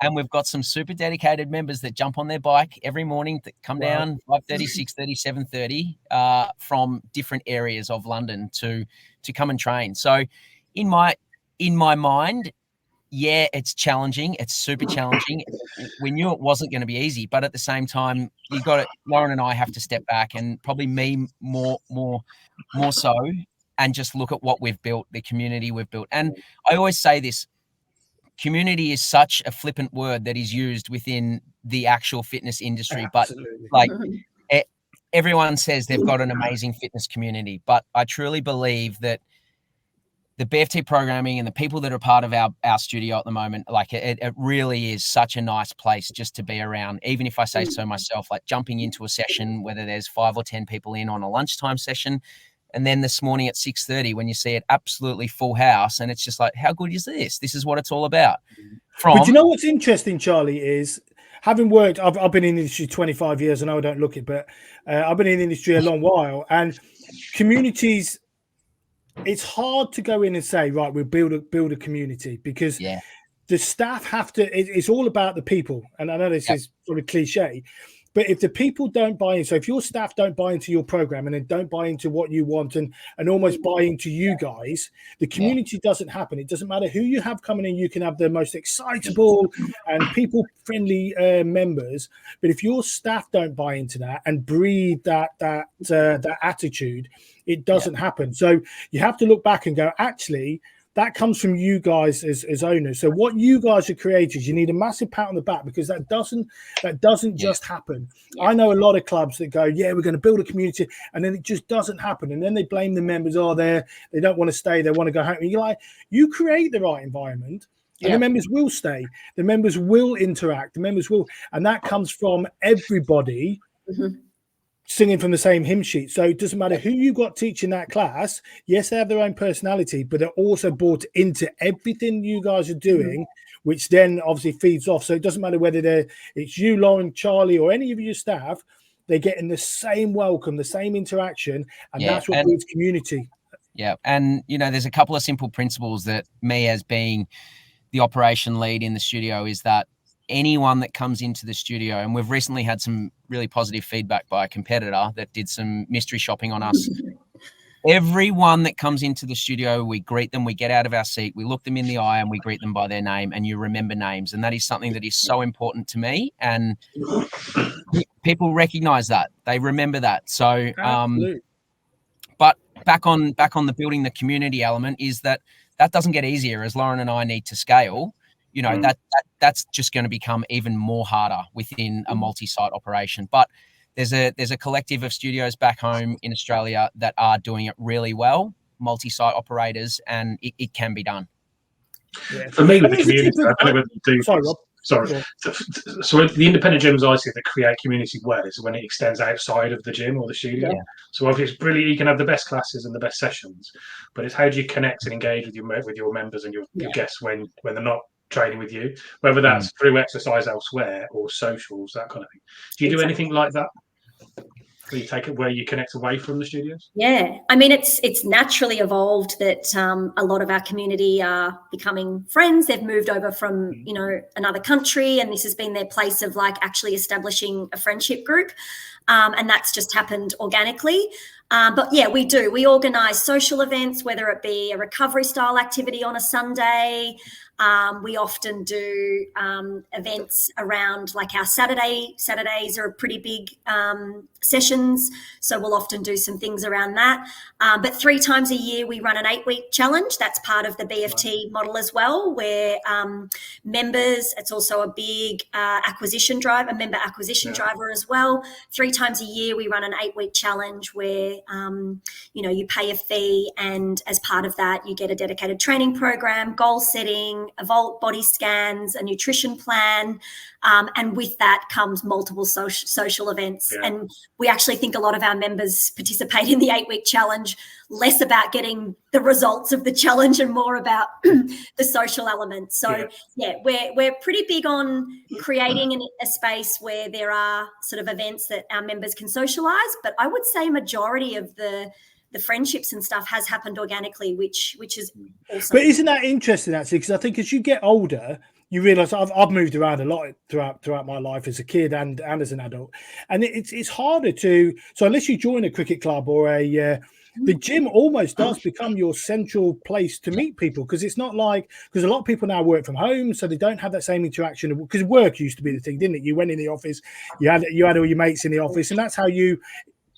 C: And we've got some super dedicated members that jump on their bike every morning that come down 5:30, 6:30, 7:30 from different areas of London to come and train. So in my mind, yeah, it's challenging. It's super challenging. We knew it wasn't going to be easy, but at the same time, Lauren and I have to step back, and probably me more so, and just look at what we've built, the community we've built. And I always say this: community is such a flippant word that is used within the actual fitness industry, but everyone says they've got an amazing fitness community. But I truly believe that the BFT programming and the people that are part of our studio at the moment, like it really is such a nice place just to be around. Even if I say so myself, like jumping into a session, whether there's 5 or 10 people in on a lunchtime session, and then this morning at 6:30 when you see it absolutely full house, and it's just like, how good is this? This is what it's all about.
A: But you know what's interesting, Charlie, is having worked, I've been in the industry 25 years. I know I don't look it, but I've been in the industry a long while, and communities, it's hard to go in and say, right, we'll build a community, because the staff have to, it's all about the people. And I know this is sort of cliche, but if the people don't buy in, so if your staff don't buy into your program and then don't buy into what you want and almost buy into you guys, the community doesn't happen. It doesn't matter who you have coming in. You can have the most excitable and people-friendly members, but if your staff don't buy into that and breed that attitude, it doesn't happen. So you have to look back and go, actually, that comes from you guys as owners. So what you guys are creators, you need a massive pat on the back, because that doesn't just happen. I know a lot of clubs that go, yeah, we're going to build a community, and then it just doesn't happen, and then they blame the members. Oh, they don't want to stay, they want to go home. And you're like, you create the right environment, and the members will stay, the members will interact, the members will, and that comes from everybody singing from the same hymn sheet. So it doesn't matter who you got teaching that class. Yes, they have their own personality, but they're also brought into everything you guys are doing, which then obviously feeds off. So it doesn't matter whether it's you, Lauren, Charlie, or any of your staff, they're getting the same welcome, the same interaction, and that's what builds community.
C: Yeah, and there's a couple of simple principles that me, as being the operation lead in the studio, is that anyone that comes into the studio, and we've recently had some really positive feedback by a competitor that did some mystery shopping on us. Everyone that comes into the studio, we greet them, we get out of our seat, we look them in the eye, and we greet them by their name, and you remember names. And that is something that is so important to me, and people recognize that, they remember that. So but back on the building the community element, is that doesn't get easier as Lauren and I need to scale. That's just going to become even more harder within a multi-site operation. But there's a collective of studios back home in Australia that are doing it really well, multi-site operators, and it can be done.
D: For me, with the community, I don't know whether you do. Sorry, Rob. Sorry. So the independent gyms I see that create community well is when it extends outside of the gym or the studio. Yeah. So obviously it's brilliant, you can have the best classes and the best sessions, but it's how do you connect and engage with your members and your guests when they're not training with you, whether that's through exercise elsewhere or socials, that kind of thing. Do you do anything like that? Where you connect away from the studios?
B: Yeah, I mean, it's naturally evolved that a lot of our community are becoming friends. They've moved over from another country, and this has been their place of actually establishing a friendship group, and that's just happened organically. But yeah, we organise social events, whether it be a recovery style activity on a Sunday. We often do events around our Saturdays are pretty big sessions. So we'll often do some things around that. But 3 times a year, we run an 8-week challenge. That's part of the BFT model as well, where members, it's also a big acquisition drive, a member acquisition driver as well. 3 times a year, we run an 8-week challenge where, you pay a fee, and as part of that, you get a dedicated training program, goal setting, a vault body scans, a nutrition plan, and with that comes multiple social events. And we actually think a lot of our members participate in the 8-week challenge less about getting the results of the challenge and more about the social element. So we're pretty big on creating a space where there are sort of events that our members can socialize, but I would say majority of the friendships and stuff has happened organically, which is awesome.
A: But isn't that interesting, actually? Because I think as you get older, you realise I've moved around a lot throughout my life as a kid and as an adult, and it's harder to. So unless you join a cricket club or the gym almost does become your central place to meet people, because it's not because a lot of people now work from home, so they don't have that same interaction. Because work used to be the thing, didn't it? You went in the office, you had all your mates in the office, and that's how you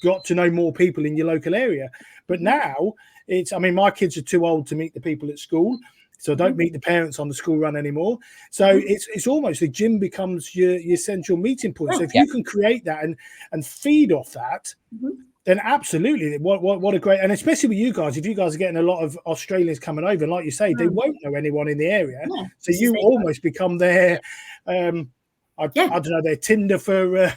A: got to know more people in your local area. But now my kids are too old to meet the people at school, so I don't meet the parents on the school run anymore. So it's almost the gym becomes your central meeting point. So if you can create that and feed off that, then absolutely, what a great, and especially with you guys, if you guys are getting a lot of Australians coming over, and like you say, they won't know anyone in the area, so you almost become their I don't know, their Tinder for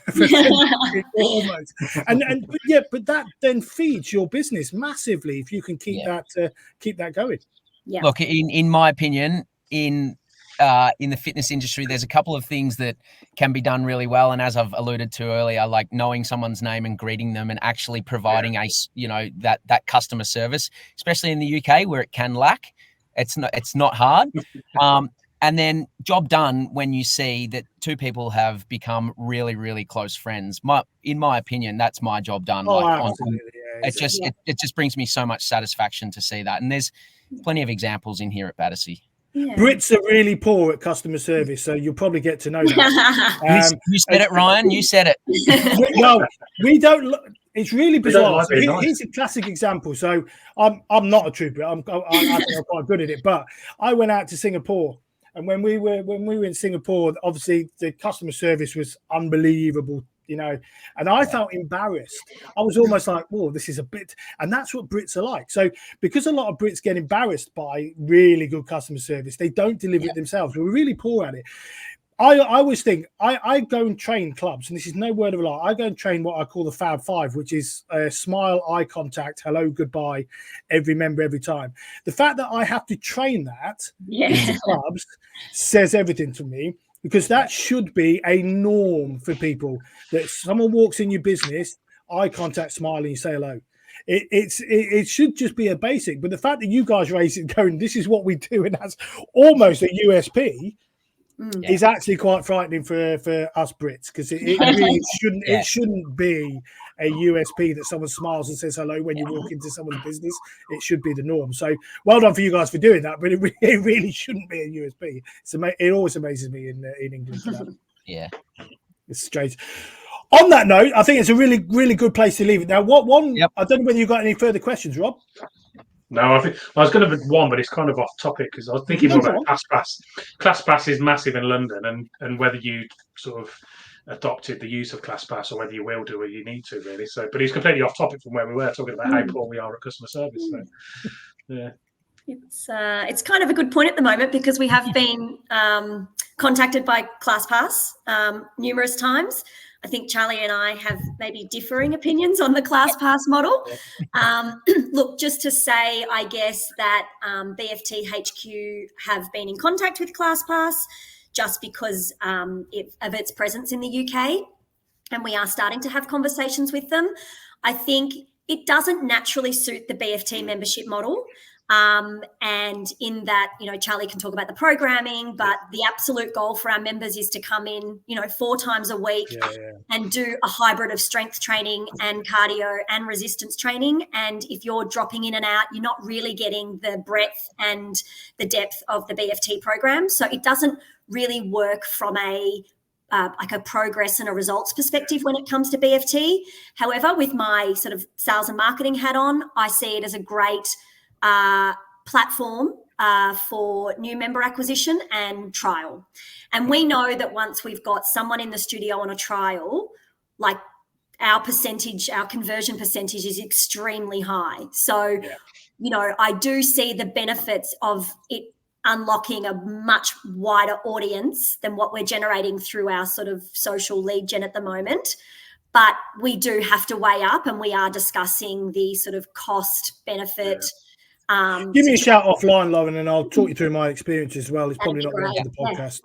A: almost, but that then feeds your business massively if you can keep that going.
B: Yeah.
C: Look, in my opinion, in the fitness industry, there's a couple of things that can be done really well, and as I've alluded to earlier, like knowing someone's name and greeting them and actually providing that customer service, especially in the UK where it can lack. It's not hard. And then job done when you see that 2 people have become really, really close friends. In my opinion, that's my job done. It just brings me so much satisfaction to see that. And there's plenty of examples in here at Batetrsea.
B: Yeah.
A: Brits are really poor at customer service, so you'll probably get to know that.
C: You said it, Ryan. You said it.
A: We don't. It's really bizarre.
D: Like
A: So here's a classic example. So I'm not a trooper. I think I'm quite good at it. But I went out to Singapore, and when we were in Singapore, obviously the customer service was unbelievable, you know. And I felt embarrassed. I was almost like, "Whoa, this is a bit." And that's what Brits are like. So because a lot of Brits get embarrassed by really good customer service, they don't deliver it themselves. We're really poor at it. I always think I go and train clubs, and this is no word of a lie. I go and train what I call the Fab Five, which is smile, eye contact, hello, goodbye, every member every time. The fact that I have to train that in clubs says everything to me, because that should be a norm for people. That someone walks in your business, eye contact, smile, and you say hello. It should just be a basic. But the fact that you guys raise it going, this is what we do, and that's almost a USP. Is actually quite frightening for us Brits, because it really shouldn't be a USP that someone smiles and says hello when you walk into someone's business. It should be the norm. So well done for you guys for doing that, but it really shouldn't be a USP. It always amazes me in England for that.
C: Yeah,
A: it's strange. On that note, I think it's a really good place to leave it. Now, I don't know whether you've got any further questions, Rob.
D: No, I think I was going to have one, but it's kind of off topic, because I was thinking more about ClassPass. ClassPass is massive in London, and whether you sort of adopted the use of ClassPass or whether you will do or you need to, really. So, but it's completely off topic from where we were talking about how poor we are at customer service. So, yeah.
B: It's kind of a good point at the moment, because we have been contacted by ClassPass numerous times. I think Charlie and I have maybe differing opinions on the ClassPass model. Look, just to say, I guess that BFT HQ have been in contact with ClassPass just because of its presence in the UK, and we are starting to have conversations with them. I think it doesn't naturally suit the BFT membership model. And in that, you know, Charlie can talk about the programming, but the absolute goal for our members is to come in, you know, 4 times a week and do a hybrid of strength training and cardio and resistance training. And if you're dropping in and out, you're not really getting the breadth and the depth of the BFT program. So it doesn't really work from like a progress and a results perspective when it comes to BFT. However, with my sort of sales and marketing hat on, I see it as a great platform for new member acquisition and trial. And we know that once we've got someone in the studio on a trial, like our conversion percentage is extremely high. So, you know, I do see the benefits of it unlocking a much wider audience than what we're generating through our sort of social lead gen at the moment. But we do have to weigh up, and we are discussing the sort of cost benefit.
A: Give me a shout offline, Lauren, and I'll talk you through my experience as well. It's probably not going to the podcast,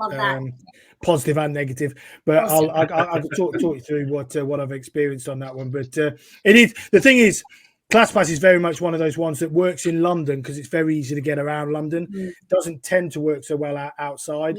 A: positive and negative, but I'll talk you through what I've experienced on that one. But the thing is, ClassPass is very much one of those ones that works in London because it's very easy to get around London. It doesn't tend to work so well outside.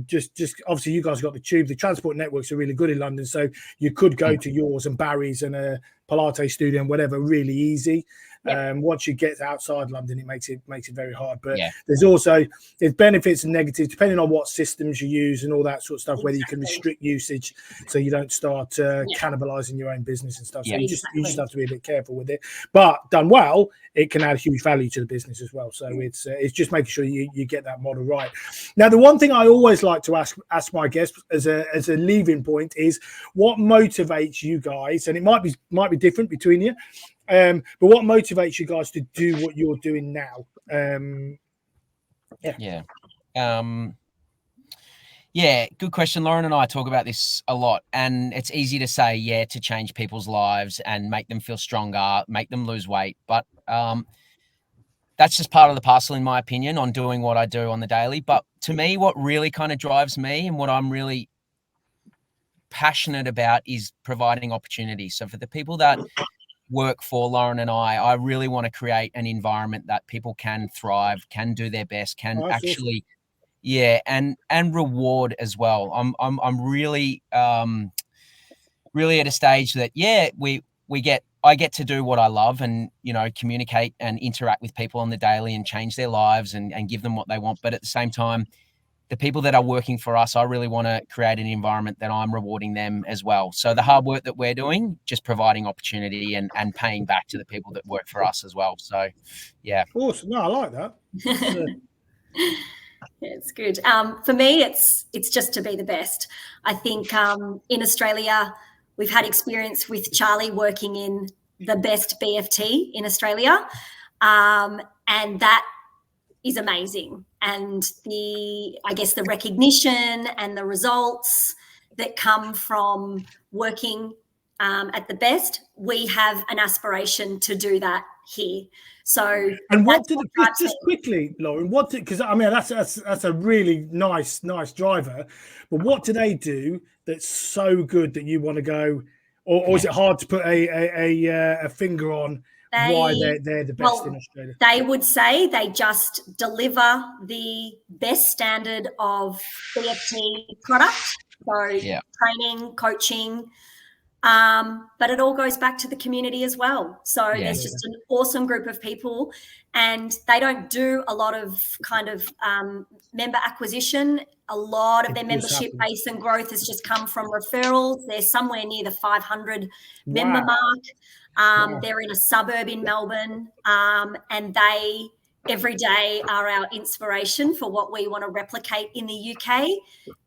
A: Just obviously you guys got the tube. The transport networks are really good in London, so you could go to yours and Barry's and a Pilates studio and whatever really easy. Once you get outside London, it makes it very hard. But there's benefits and negatives depending on what systems you use and all that sort of stuff. Whether you can restrict usage so you don't start cannibalizing your own business and stuff. So you just have to be a bit careful with it. But done well, it can add huge value to the business as well. So it's just making sure you get that model right. Now, the one thing I always like to ask my guests as a leaving point is what motivates you guys, and it might be different between you. But what motivates you guys to do what you're doing now?
C: Good question. Lauren and I talk about this a lot, and it's easy to say, to change people's lives and make them feel stronger, make them lose weight. But that's just part of the parcel, in my opinion, on doing what I do on the daily. But to me, what really kind of drives me and what I'm really passionate about is providing opportunities. So for the people that work for Lauren and I really want to create an environment that people can thrive, can do their best, can actually, and reward as well. I'm really at a stage that I get to do what I love and, you know, communicate and interact with people on the daily and change their lives and give them what they want. But at the same time, the people that are working for us, I really want to create an environment that I'm rewarding them as well. So the hard work that we're doing, just providing opportunity and paying back to the people that work for us as well. So, yeah.
A: Awesome. No, I like that.
B: It's good. For me, it's just to be the best. I think in Australia, we've had experience with Charlie working in the best BFT in Australia, and that is amazing. And the recognition and the results that come from working at the best, we have an aspiration to do that here. So,
A: and what did it, just quickly, Lauren? What did, because I mean that's a really nice driver, but what do they do that's so good that you want to go, or is it hard to put a finger on why they're the best in Australia?
B: They would say they just deliver the best standard of BFT product, so training, coaching. But it all goes back to the community as well. So there's just an awesome group of people, and they don't do a lot of kind of member acquisition. A lot of their membership base and growth has just come from referrals. They're somewhere near the 500 member mark. They're in a suburb in Melbourne, and they every day are our inspiration for what we want to replicate in the UK,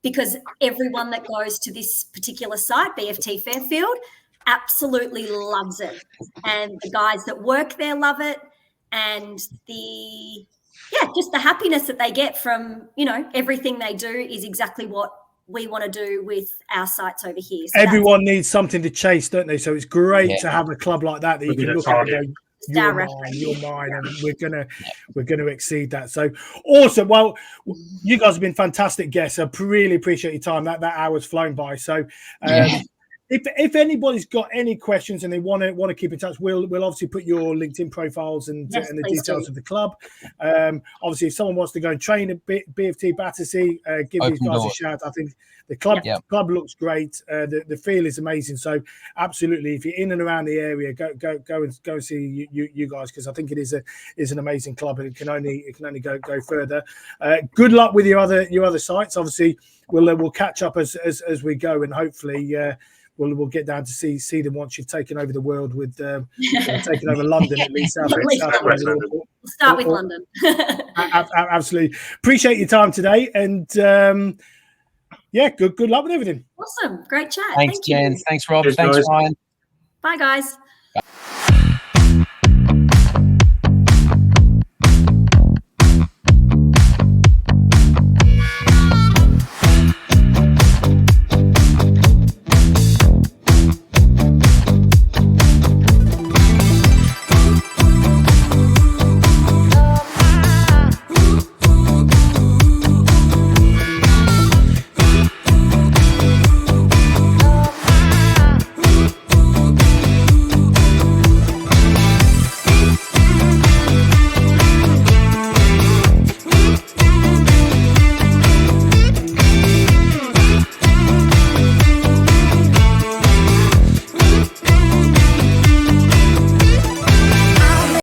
B: because everyone that goes to this particular site, BFT Fairfield, absolutely loves it. And the guys that work there love it. And just the happiness that they get from, everything they do is exactly what we want to do with our sites over here. So
A: everyone needs something to chase, don't they? So it's great to have a club like that you can look at and go, you're mine, and we're gonna exceed that. So awesome. Well, you guys have been fantastic guests. I really appreciate your time. That hour's flown by. So if anybody's got any questions and they want to keep in touch, we'll obviously put your LinkedIn profiles and the details of the club. Obviously, if someone wants to go and train at BFT Batetrsea, give these guys a shout. I think the club looks great. The feel is amazing. So absolutely, if you're in and around the area, go and see you guys, because I think it is an amazing club, and it can only go further. Good luck with your other sites. Obviously, we'll catch up as we go, and hopefully we'll get down to see them once you've taken over the world with taking over London at least.
B: We'll start with London.
A: Absolutely. Appreciate your time today, and good luck with everything.
B: Awesome. Great chat.
C: Thanks, Jen. Thanks, Rob.
D: Cheers,
C: thanks,
D: guys.
C: Ryan.
B: Bye, guys.